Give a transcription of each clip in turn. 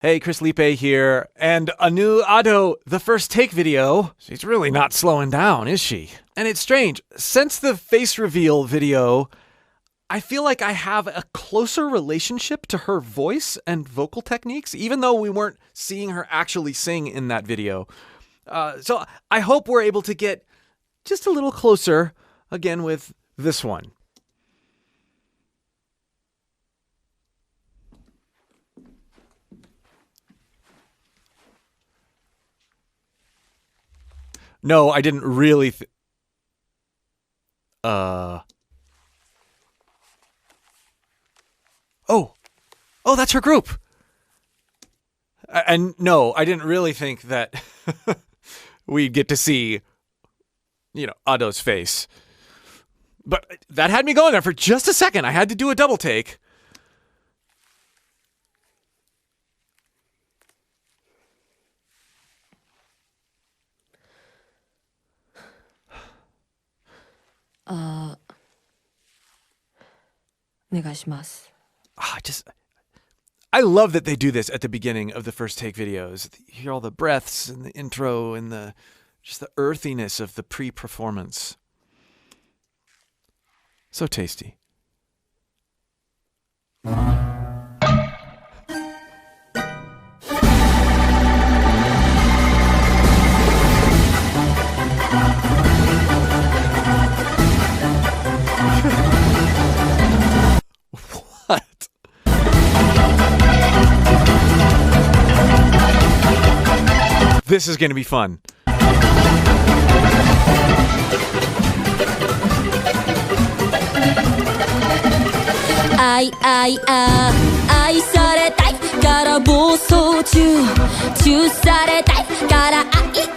Hey, Chris Liepe here, and a new Ado, the first take video. She's really not slowing down, is she? And it's strange, since the face reveal video, I feel like I have a closer relationship to her voice and vocal techniques, even though we weren't seeing her actually sing in that video. So I hope we're able to get just a little closer again with this one. No, I didn't really Oh, that's her group. And no, I didn't really think that we'd get to see, Ado's face. But that had me going there for just a second. I had to do a double take. I love that they do this at the beginning of the first take videos. You hear all the breaths and the intro and just the earthiness of the pre-performance. So tasty. What? This is going to be fun. AiAiA 愛されたいから暴走中されたいからAiAiA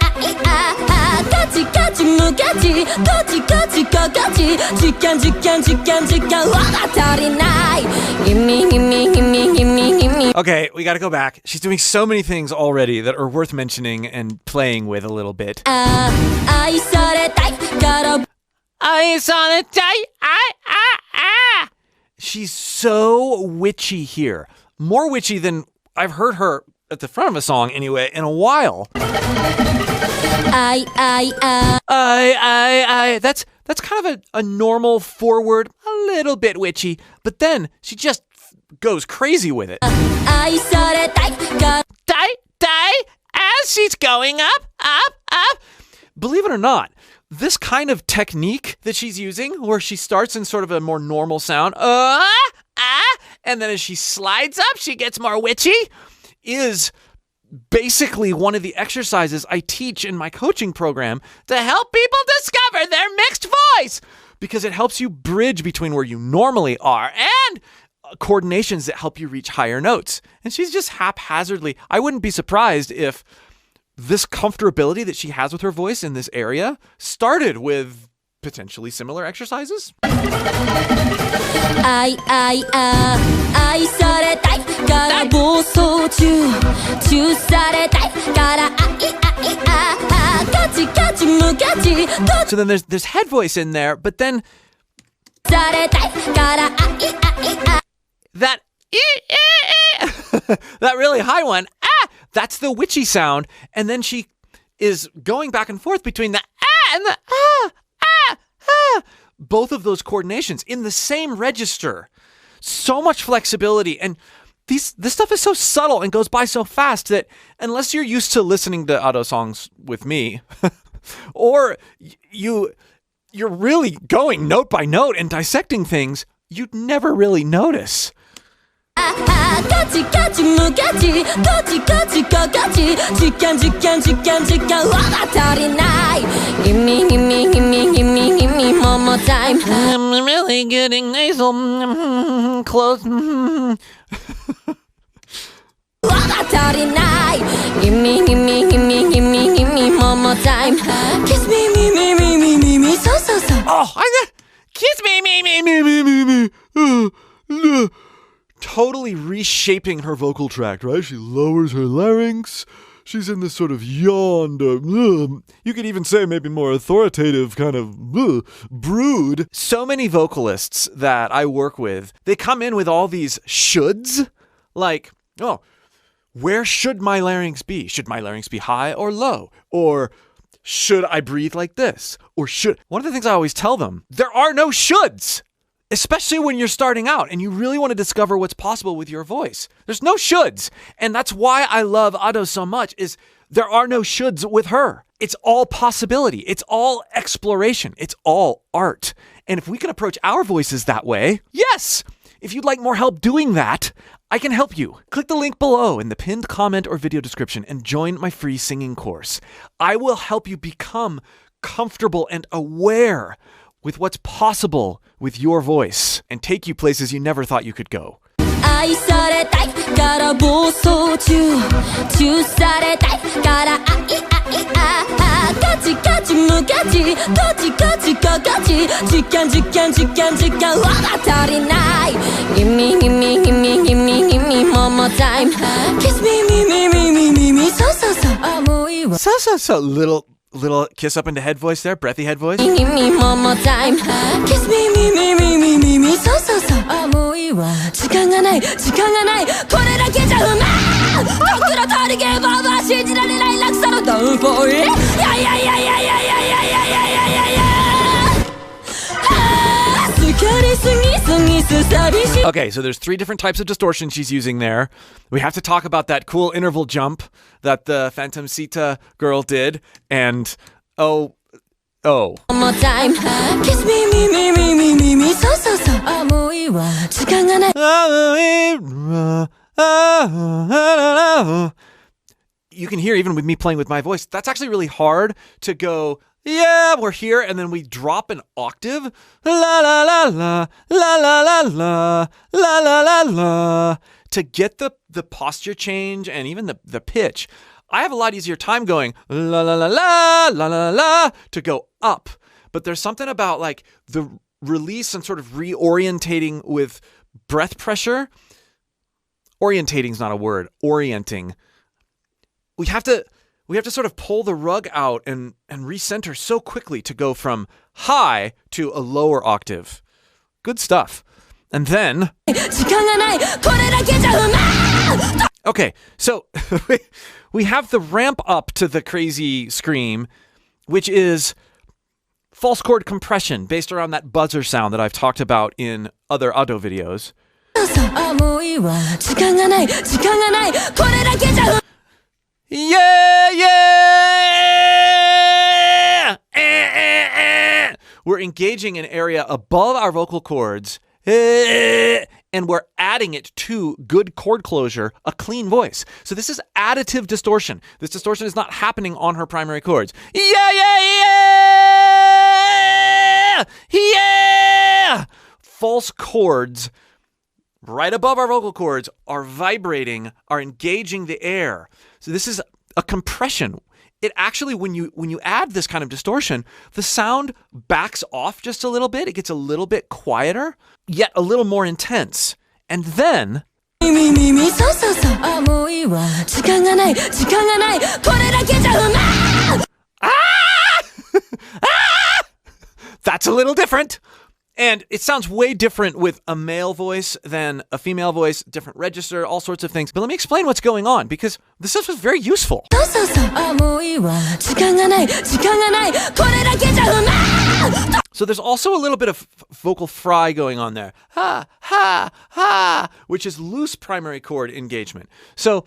ガチガチ無ガチガチガチガガチ時間は足りない Gimme Okay, we gotta go back. She's doing so many things already that are worth mentioning and playing with a little bit. 愛されたいから愛されたい She's so witchy here. More witchy than I've heard her at the front of a song anyway in a while. AiAiA That's kind of a normal forward, a little bit witchy, but then she just goes crazy with it. 愛されたいから As she's going up. Believe it or not, this kind of technique that she's using, where she starts in sort of a more normal sound, and then as she slides up, she gets more witchy, is basically one of the exercises I teach in my coaching program to help people discover their mixed voice, because it helps you bridge between where you normally are and coordinations that help you reach higher notes. And she's just haphazardly, I wouldn't be surprised if this comfortability that she has with her voice in this area started with potentially similar exercises. AiAiA 愛されたいから暴走中されたいから AiAiA ガチガチ無ガチ So then there's head voice in there, but then されたいから AiAiA that that really high one, that's the witchy sound, and then she is going back and forth between the and the both of those coordinations in the same register. So much flexibility, and this stuff is so subtle and goes by so fast that unless you're used to listening to Ado songs with me, or you're really going note by note and dissecting things, you'd never really notice. ガチガチ無ガチガチガチガガチ時間は足りない Gimme one more time I'm really getting nasal close は足りない Gimme one more time Kiss me so Oh, kiss me. Totally reshaping her vocal tract, right? She lowers her larynx. She's in this sort of yawned, you could even say maybe more authoritative kind of brood. So many vocalists that I work with, they come in with all these shoulds, like, where should my larynx be? Should my larynx be high or low? Or should I breathe like this? Or should... One of the things I always tell them, there are no shoulds, especially when you're starting out and you really want to discover what's possible with your voice. There's no shoulds. And that's why I love Ado so much, is there are no shoulds with her. It's all possibility. It's all exploration. It's all art. And if we can approach our voices that way, yes! If you'd like more help doing that, I can help you. Click the link below in the pinned comment or video description and join my free singing course. I will help you become comfortable and aware with what's possible with your voice and take you places you never thought you could go. 愛されたいから暴走中チューされたいからガチガチ無ガチガチガチガガチ時間時間時間時間は足りない Gimme gimme gimme gimme gimme one more time Kiss me me me me me me me so so so あもういいわ So little kiss up into head voice there, breathy head voice. Gimme me one more time Kiss me me me me me me me so so so あもういいわ時間がない時間がないこれだけじゃ不満僕ら通りゲーバーは信じられない落差のダウンフォールいやいやいやいやいやいやいやいやいやいや Okay, so there's 3 different types of distortion she's using there. We have to talk about that cool interval jump that the Phantom Sita girl did. And, oh. One more time. Kiss me, me, me, me, me, me, me, so, so, so. You can hear, even with me playing with my voice, that's actually really hard to go, yeah, we're here, and then we drop an octave. La la la la, la la la la, la la la la. To get the posture change and even the pitch, I have a lot easier time going la la la la, la la la, to go up. But there's something about like the release and sort of reorientating with breath pressure. Orientating is not a word. Orienting. We have to sort of pull the rug out and recenter so quickly to go from high to a lower octave. Good stuff. And then... Okay, so we have the ramp up to the crazy scream, which is false chord compression based around that buzzer sound that I've talked about in other Ado videos. Yeah, yeah! We're engaging an area above our vocal cords, and we're adding it to good chord closure, a clean voice. So this is additive distortion. This distortion is not happening on her primary chords. Yeah, yeah, yeah! Yeah! False chords right above our vocal cords are vibrating, are engaging the air. So this is a compression. It actually, when you add this kind of distortion, the sound backs off just a little bit. It gets a little bit quieter, yet a little more intense. And then... That's a little different. And it sounds way different with a male voice than a female voice, different register, all sorts of things. But let me explain what's going on, because this stuff is very useful. So there's also a little bit of vocal fry going on there. Ha, ha, ha, which is loose primary chord engagement. So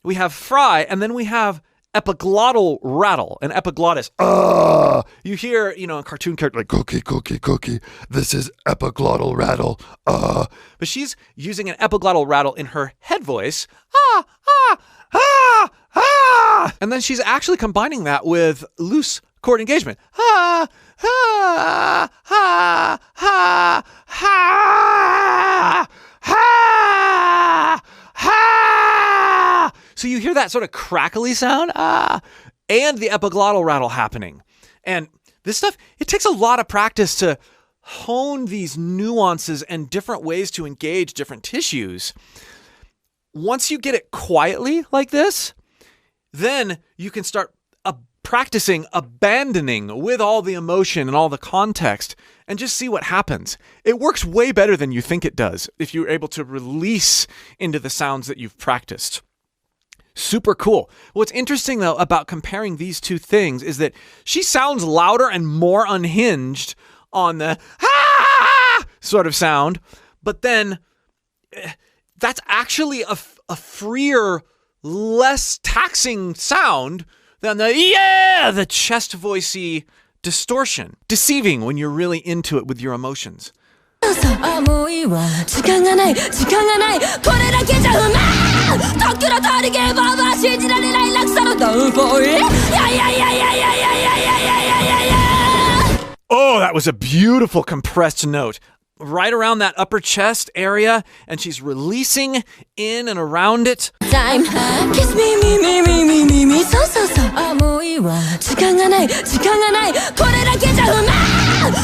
we have fry, and then we have epiglottal rattle, and epiglottis. You hear, in cartoon character like cookie, cookie, cookie. This is epiglottal rattle. But she's using an epiglottal rattle in her head voice. And then she's actually combining that with loose chord engagement. So you hear that sort of crackly sound, and the epiglottal rattle happening. And this stuff, it takes a lot of practice to hone these nuances and different ways to engage different tissues. Once you get it quietly like this, then you can start practicing abandoning with all the emotion and all the context and just see what happens. It works way better than you think it does if you're able to release into the sounds that you've practiced. super cool. What's interesting, though, about comparing these two things is that she sounds louder and more unhinged on the ah sort of sound, but then that's actually a freer, less taxing sound than the chest voicey distortion. Deceiving when you're really into it with your emotions. Oh, that was a beautiful compressed note. Right around that upper chest area, and she's releasing in and around it. Time. Kiss me, so. もういいわ。時間がない。これだけじゃ不満。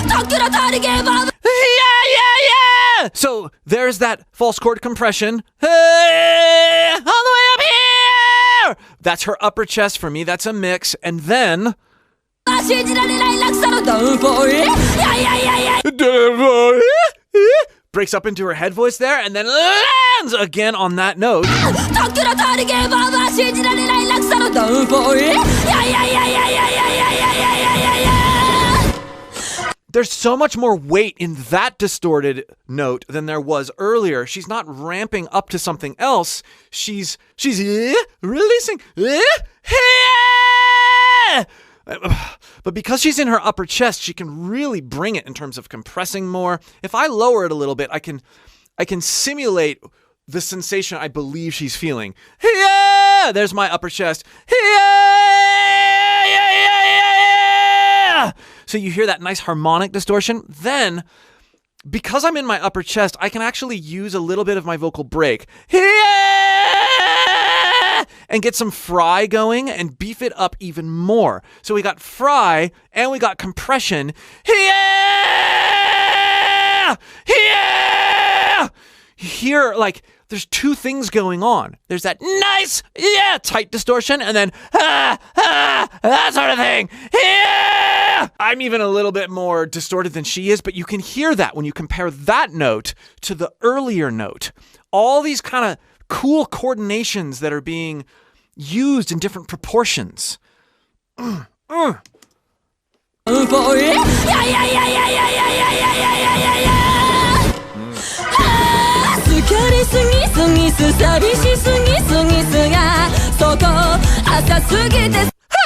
とっくの通りゲームオーバー。Yeah! So there's that false chord compression. Hey, all the way up here! That's her upper chest for me. That's a mix. And then... breaks up into her head voice there and then lands again on that note. There's so much more weight in that distorted note than there was earlier. She's not ramping up to something else. She's releasing. But because she's in her upper chest, she can really bring it in terms of compressing more. If I lower it a little bit, I can simulate the sensation I believe she's feeling. Yeah! There's my upper chest. Yeah! So you hear that nice harmonic distortion. Then, because I'm in my upper chest, I can actually use a little bit of my vocal break. Yeah! And get some fry going and beef it up even more. So we got fry and we got compression. Yeah! Yeah! Here, like, there's two things going on. There's that nice, tight distortion, and then, that sort of thing. Yeah! I'm even a little bit more distorted than she is, but you can hear that when you compare that note to the earlier note. All these kind of cool coordinations that are being used in different proportions.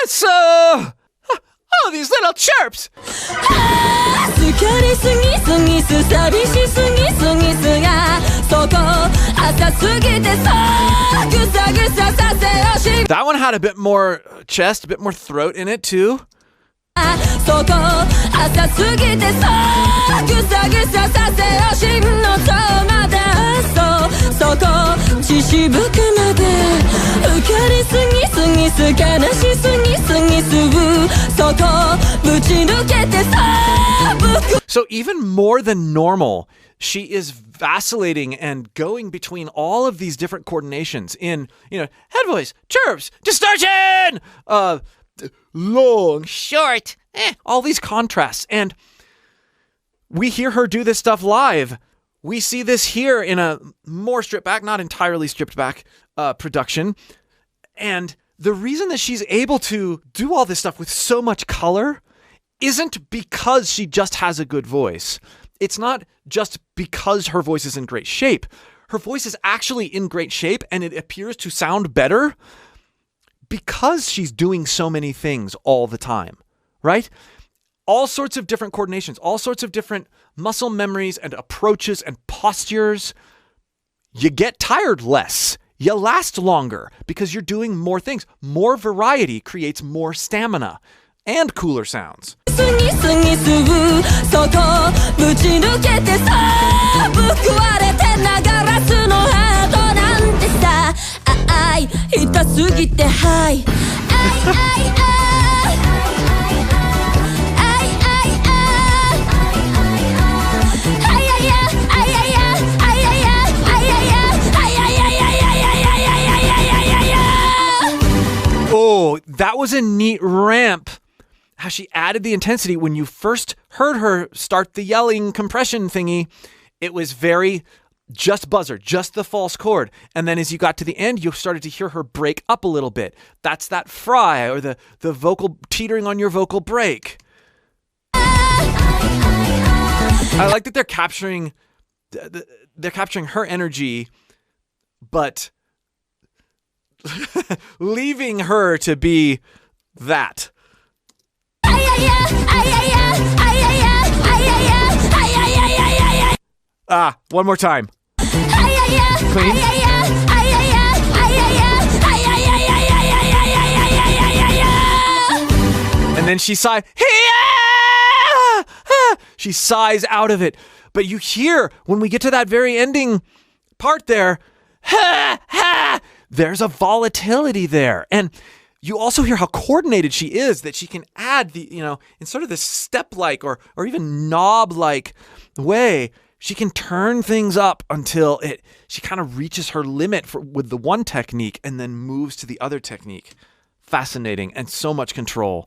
So, oh, these little chirps. That one had a bit more chest, a bit more throat in it too. So even more than normal, she is vacillating and going between all of these different coordinations in, head voice, chirps, distortion, long, short, all these contrasts. And we hear her do this stuff live. We see this here in a more stripped back, not entirely stripped back production. And the reason that she's able to do all this stuff with so much color isn't because she just has a good voice. It's not just because her voice is in great shape. Her voice is actually in great shape, and it appears to sound better because she's doing so many things all the time, right? All sorts of different coordinations, all sorts of different muscle memories and approaches and postures. You get tired less. You last longer because you're doing more things. More variety creates more stamina and cooler sounds. Oh, that was a neat ramp. How she added the intensity. When you first heard her start the yelling compression thingy, it was very just buzzer, just the false chord. And then as you got to the end, you started to hear her break up a little bit. That's that fry, or the vocal teetering on your vocal break. I like that they're capturing her energy, but leaving her to be that. One more time. Clean. And then she sighs. She sighs out of it. But you hear, when we get to that very ending part there, there's a volatility there. And you also hear how coordinated she is, that she can add in sort of this step-like or even knob-like way, she can turn things up until she kind of reaches her limit with the one technique and then moves to the other technique. Fascinating, and so much control.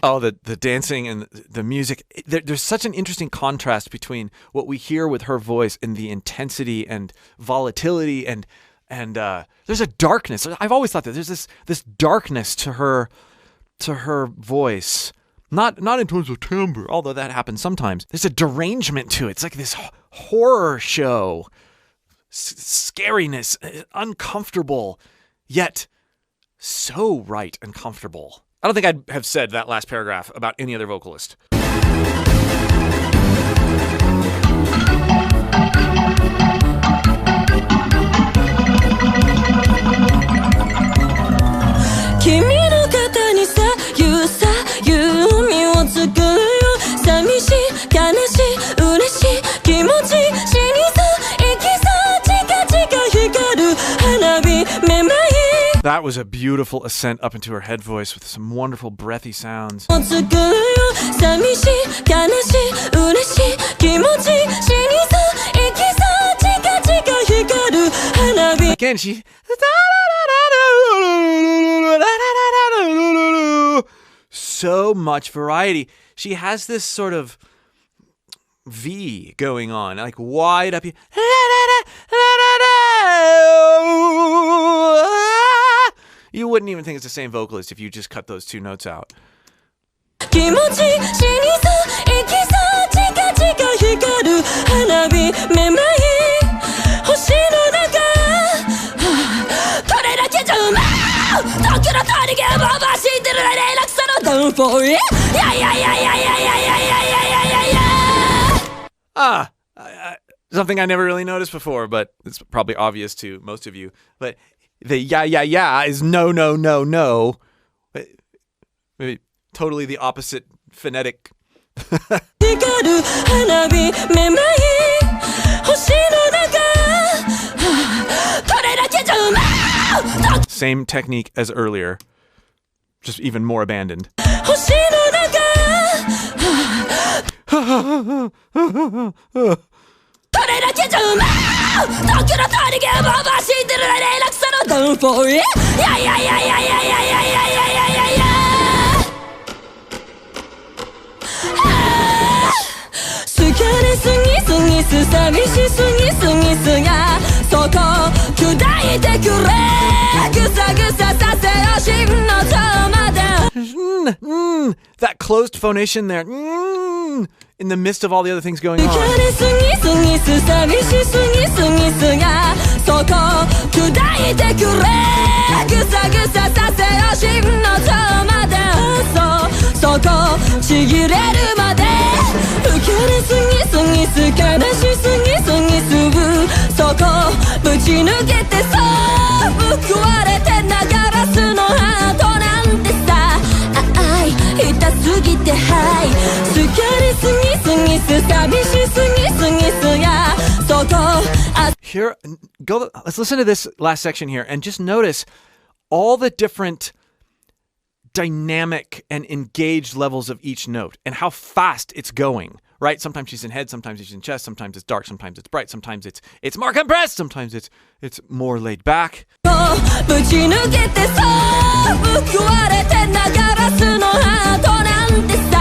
Oh, the dancing and the music. There's such an interesting contrast between what we hear with her voice and the intensity and volatility and there's a darkness. I've always thought that there's this darkness to her voice. Not in terms of timbre, although that happens sometimes. There's a derangement to it. It's like this horror show. Scariness, uncomfortable, yet so right and comfortable. I don't think I'd have said that last paragraph about any other vocalist. That was a beautiful ascent up into her head voice with some wonderful breathy sounds. Again, she... So much variety. She has this sort of V going on, like wide up here. You wouldn't even think it's the same vocalist if you just cut those two notes out. Something I never really noticed before, but it's probably obvious to most of you. But the yeah is no. Maybe totally the opposite phonetic. Same technique as earlier, just even more abandoned. That closed phonation there. In the midst of all the other things going on. Here, let's listen to this last section here and just notice all the different dynamic and engaged levels of each note and how fast it's going, right? Sometimes she's in head, sometimes she's in chest, sometimes it's dark, sometimes it's bright, sometimes it's more compressed, sometimes it's more laid back. ぶち抜けてさ報われてなガラスのハートなんてさ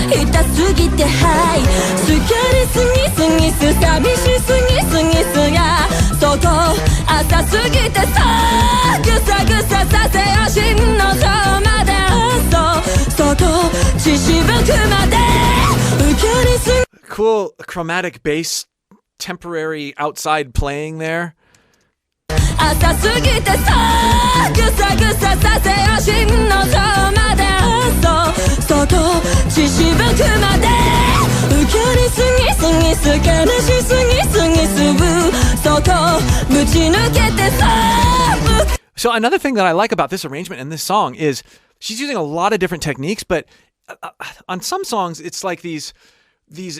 痛すぎてはい疲れすぎすぎす寂しすぎすぎすやそこ浅すぎてさぐさぐささせよ真の頂までそこ血しぶくまで受けりすぎ Cool chromatic bass temporary outside playing there. 浅すぎてさぐさぐささせよ真の頂までそこ血しぶくまで受けりすぎすぎす悲しすぎすぎすそこぶち抜けてさ So another thing that I like about this arrangement and this song is she's using a lot of different techniques, but on some songs it's like these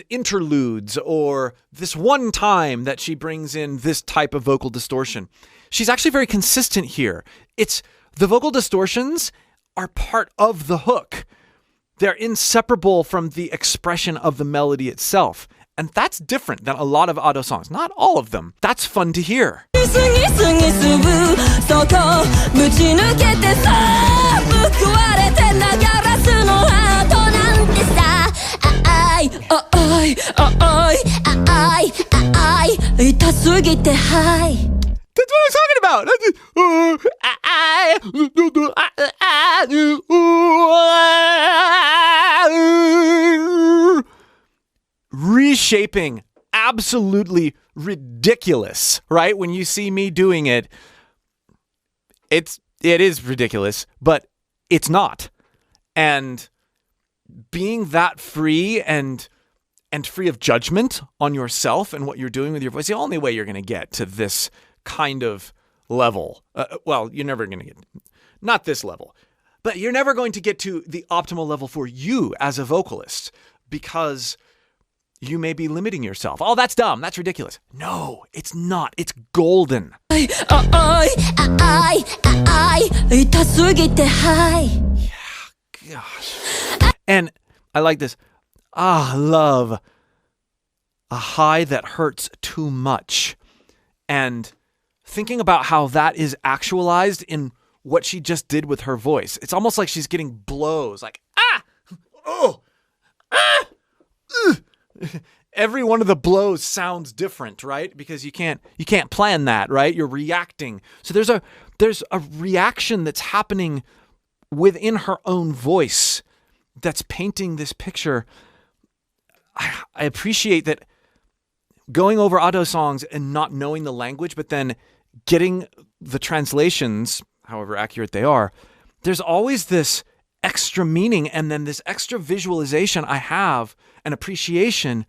interludes or this one time that she brings in this type of vocal distortion. She's actually very consistent here. It's the vocal distortions are part of the hook. They're inseparable from the expression of the melody itself. And that's different than a lot of AiAiA songs. Not all of them. That's fun to hear. That's what I'm talking about. Reshaping, absolutely ridiculous, right? When you see me doing it, it is ridiculous, but it's not. And being that free and free of judgment on yourself and what you're doing with your voice, the only way you're going to get to this kind of level. Well, you're never going to get, not this level, but you're never going to get to the optimal level for you as a vocalist because you may be limiting yourself. Oh, that's dumb. That's ridiculous. No, it's not. It's golden. Yeah, gosh. And I like this. Love. A high that hurts too much. And thinking about how that is actualized in what she just did with her voice. It's almost like she's getting blows like, every one of the blows sounds different, right? Because you can't plan that, right? You're reacting. So there's a reaction that's happening within her own voice that's painting this picture. I appreciate that going over AiAiA songs and not knowing the language, but then getting the translations, however accurate they are, there's always this extra meaning and then this extra visualization I have an appreciation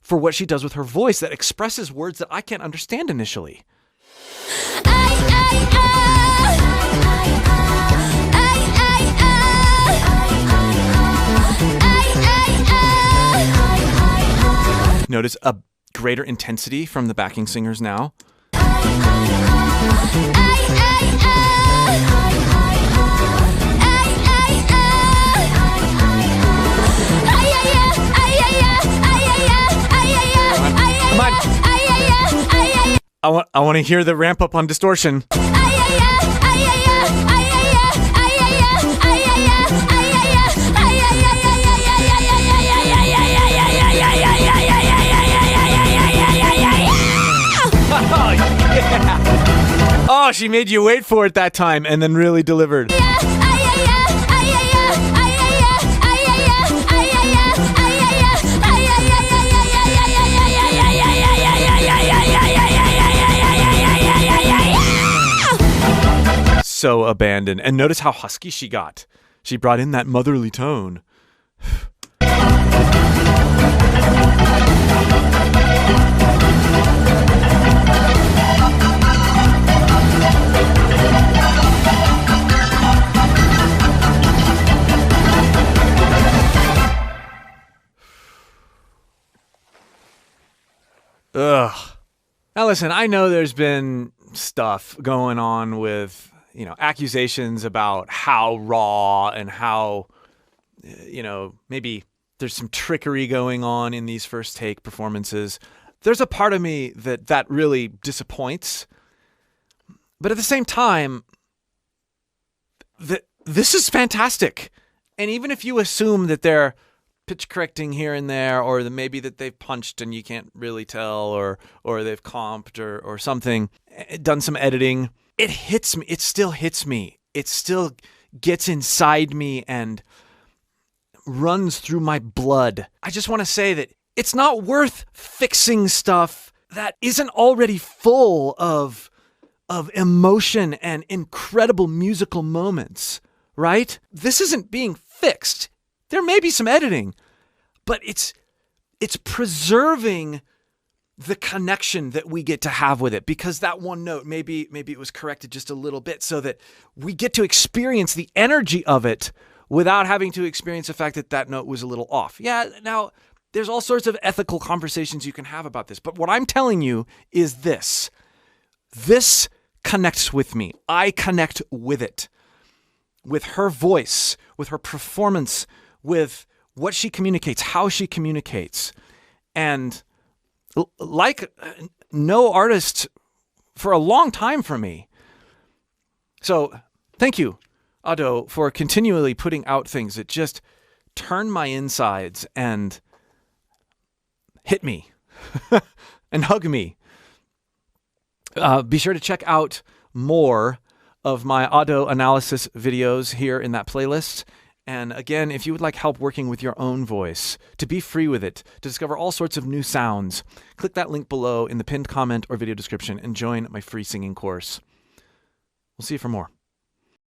for what she does with her voice that expresses words that I can't understand initially. Notice a greater intensity from the backing singers now. Come on. I want to hear the ramp up on Distortion. Oh, she made you wait for it that time and then really delivered. So abandoned. And notice how husky she got. She brought in that motherly tone. Ugh. Now listen, I know there's been stuff going on with, accusations about how raw and how, maybe There's some trickery going on in these first take performances. There's a part of me that really disappoints. But at the same time, this is fantastic. And even if you assume that they're pitch correcting here and there, or maybe that they've punched and you can't really tell, or they've comped or something, done some editing, it hits me. It still hits me. It still gets inside me and runs through my blood. I just want to say that it's not worth fixing stuff that isn't already full of emotion and incredible musical moments, right? This isn't being fixed. There may be some editing, but it's preserving the connection that we get to have with it, because that one note, maybe it was corrected just a little bit so that we get to experience the energy of it without having to experience the fact that note was a little off. Yeah, now there's all sorts of ethical conversations you can have about this, but what I'm telling you is this. This connects with me. I connect with it. With her voice, with her performance, with what she communicates, how she communicates. And like no artist for a long time for me. So thank you, Ado, for continually putting out things that just turn my insides and hit me and hug me. Be sure to check out more of my audio analysis videos here in that playlist. And again, if you would like help working with your own voice, to be free with it, to discover all sorts of new sounds, click that link below in the pinned comment or video description and join my free singing course. We'll see you for more.